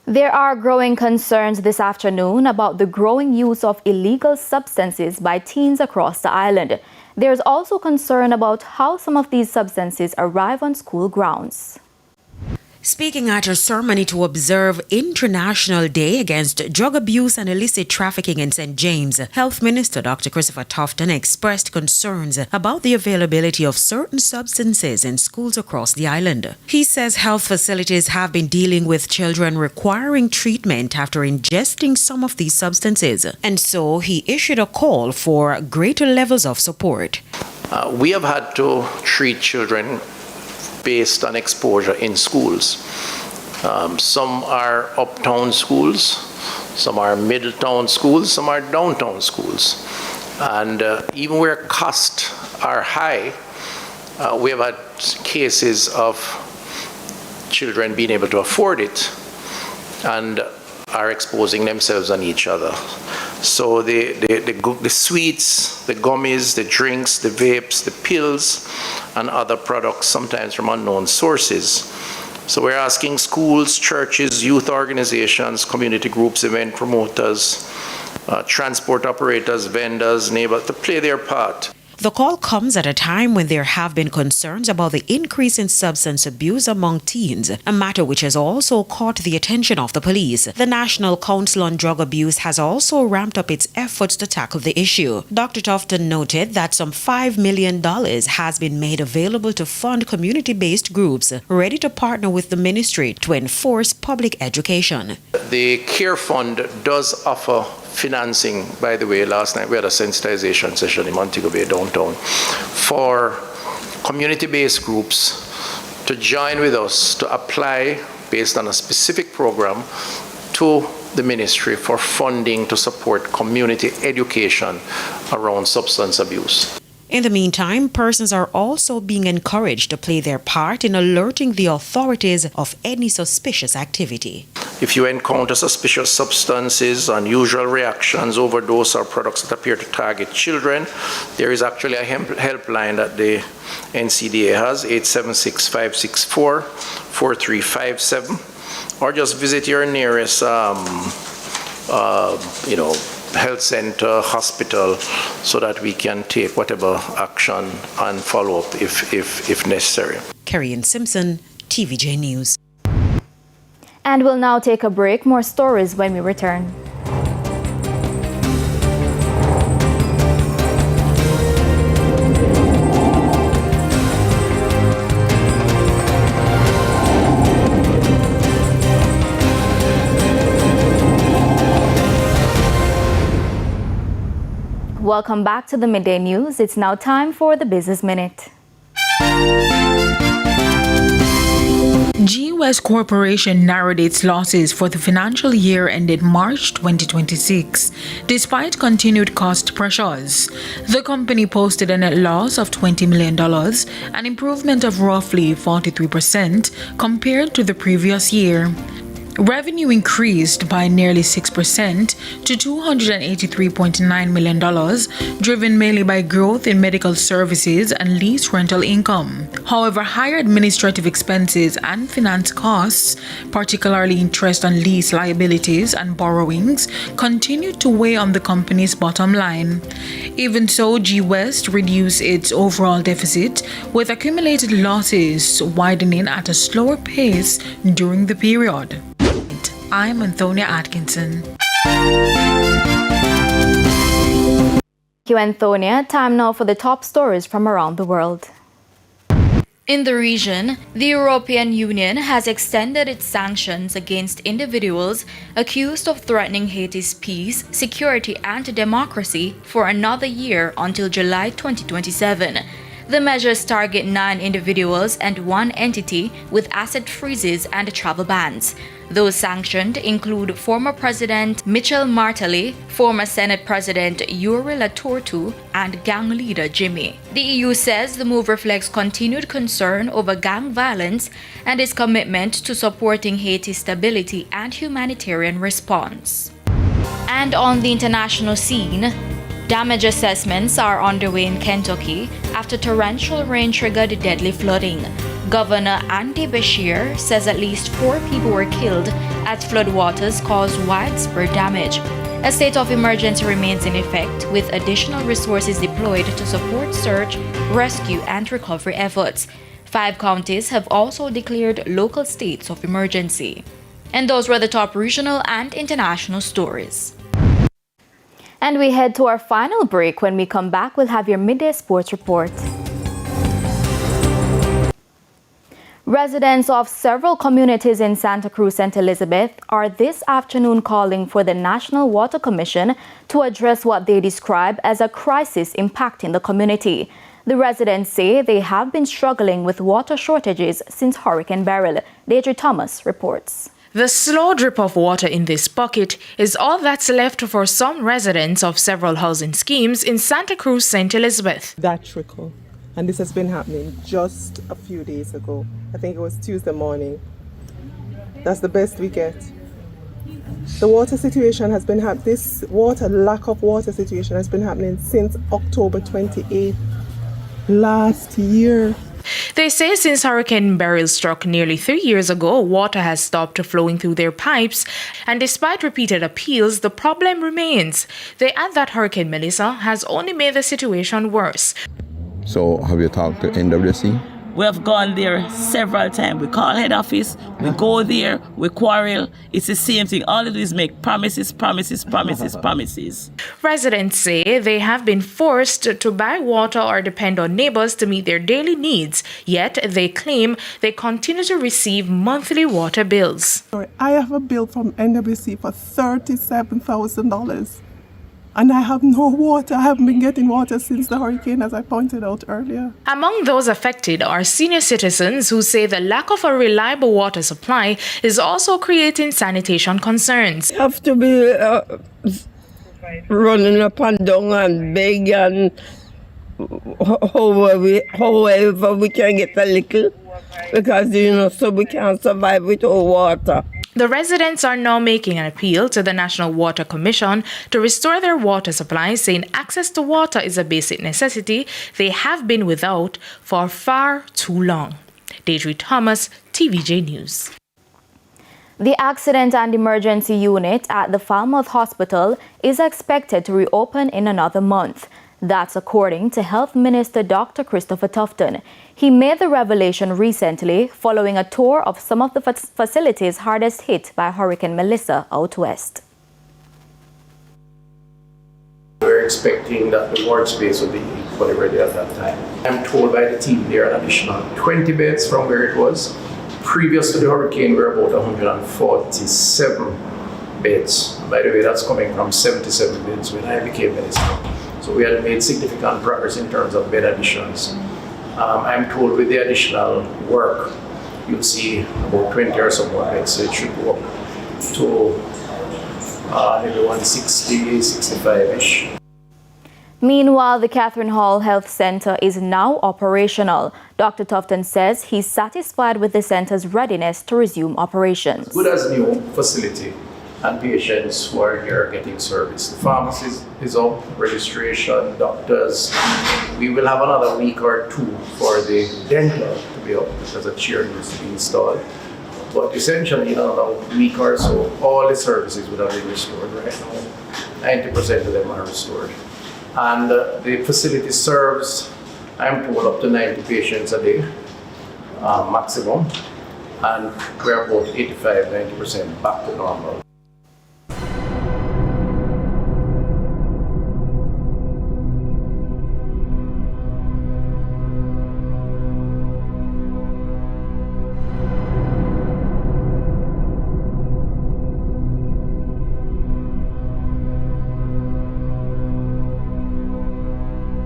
There are growing concerns this afternoon about the growing use of illegal substances by teens across the island. There's also concern about how some of these substances arrive on school grounds. Speaking at a ceremony to observe International Day Against Drug Abuse and Illicit Trafficking in St. James, Health Minister Dr Christopher Tufton expressed concerns about the availability of certain substances in schools across the island. He says health facilities have been dealing with children requiring treatment after ingesting some of these substances, and so he issued a call for greater levels of support. We have had to treat children based on exposure in schools. Some are uptown schools, some are middletown schools, some are downtown schools. And even where costs are high, we have had cases of children being able to afford it and are exposing themselves and each other. So the sweets, the gummies, the drinks, the vapes, the pills, and other products, sometimes from unknown sources. So we're asking schools, churches, youth organizations, community groups, event promoters, transport operators, vendors, neighbors to play their part. The call comes at a time when there have been concerns about the increase in substance abuse among teens, a matter which has also caught the attention of the police. The National Council on Drug Abuse has also ramped up its efforts to tackle the issue. Dr. Tufton noted that some $5 million has been made available to fund community-based groups ready to partner with the ministry to enforce public education. The CARE Fund does offer financing. By the way, last night we had a sensitization session in Montego Bay downtown for community-based groups to join with us to apply based on a specific program to the ministry for funding to support community education around substance abuse. In the meantime, persons are also being encouraged to play their part in alerting the authorities of any suspicious activity. If you encounter suspicious substances, unusual reactions, overdose, or products that appear to target children, there is actually a helpline that the NCDA has, 876-564-4357, or just visit your nearest health center, hospital, so that we can take whatever action and follow up if necessary. Kerry Simpson, TVJ News. And we'll now take a break. More stories when we return. Welcome back to the Midday News. It's now time for the Business Minute. G West Corporation narrowed its losses for the financial year ended March 2026, despite continued cost pressures. The company posted a net loss of $20 million, an improvement of roughly 43% compared to the previous year. Revenue increased by nearly 6% to $283.9 million, driven mainly by growth in medical services and lease rental income. However, higher administrative expenses and finance costs, particularly interest on lease liabilities and borrowings, continued to weigh on the company's bottom line. Even so, G West reduced its overall deficit, with accumulated losses widening at a slower pace during the period. I'm Antonia Atkinson. Thank you, Antonia. Time now for the top stories from around the world. In the region, the European Union has extended its sanctions against individuals accused of threatening Haiti's peace, security, and democracy for another year until July 2027. The measures target 9 individuals and 1 entity with asset freezes and travel bans. Those sanctioned include former President Michel Martelly, former Senate President Yuri Latortu, and gang leader Jimmy. The EU says the move reflects continued concern over gang violence and its commitment to supporting Haiti's stability and humanitarian response. And on the international scene, damage assessments are underway in Kentucky after torrential rain triggered deadly flooding. Governor Andy Bashir says at least 4 people were killed as floodwaters caused widespread damage. A state of emergency remains in effect, with additional resources deployed to support search, rescue, and recovery efforts. 5 counties have also declared local states of emergency. And those were the top regional and international stories. And we head to our final break. When we come back, we'll have your midday sports report. Residents of several communities in Santa Cruz, St. Elizabeth are this afternoon calling for the National Water Commission to address what they describe as a crisis impacting the community. The residents say they have been struggling with water shortages since Hurricane Beryl. Deidre Thomas reports. The slow drip of water in this bucket is all that's left for some residents of several housing schemes in Santa Cruz, St. Elizabeth. That trickle. And this has been happening just a few days ago. I think it was Tuesday morning. That's the best we get. The water situation has been happening. This lack of water situation has been happening since October 28th last year. They say since Hurricane Beryl struck nearly 3 years ago, water has stopped flowing through their pipes, and despite repeated appeals, the problem remains. They add that Hurricane Melissa has only made the situation worse. So have you talked to NWC? We have gone there several times. We call head office, we go there, we quarrel. It's the same thing. All they do is make promises. Residents say they have been forced to buy water or depend on neighbors to meet their daily needs, yet they claim they continue to receive monthly water bills. I have a bill from NWC for $37,000. And I have no water. I haven't been getting water since the hurricane, as I pointed out earlier. Among those affected are senior citizens who say the lack of a reliable water supply is also creating sanitation concerns. You have to be running up and down and beg and however we can get a little, because so we can't survive without water. The residents are now making an appeal to the National Water Commission to restore their water supply, saying access to water is a basic necessity they have been without for far too long. Deidre Thomas, TVJ News. The Accident and Emergency Unit at the Falmouth Hospital is expected to reopen in another month. That's according to Health Minister Dr Christopher Tufton. He made the revelation recently following a tour of some of the facilities hardest hit by Hurricane Melissa out west. We're expecting that the ward space will be equally ready at that time. I'm told by the team there are an additional 20 beds from where it was. Previous to the hurricane, we were about 147 beds. By the way, that's coming from 77 beds when I became minister. So we had made significant progress in terms of bed additions. I'm told with the additional work, you'll see about 20 or so more beds, so it should go up to maybe 160, 65-ish. Meanwhile, the Catherine Hall Health Center is now operational. Dr. Tufton says he's satisfied with the center's readiness to resume operations. Good as new facility, and patients who are here getting service. The pharmacy is up, registration, doctors. We will have another week or two for the dental to be up because a chair needs to be installed. But essentially, in another week or so, all the services would have been restored right now. 90% of them are restored. And the facility serves, I'm told, up to 90 patients a day, maximum. And we're about 85-90% back to normal.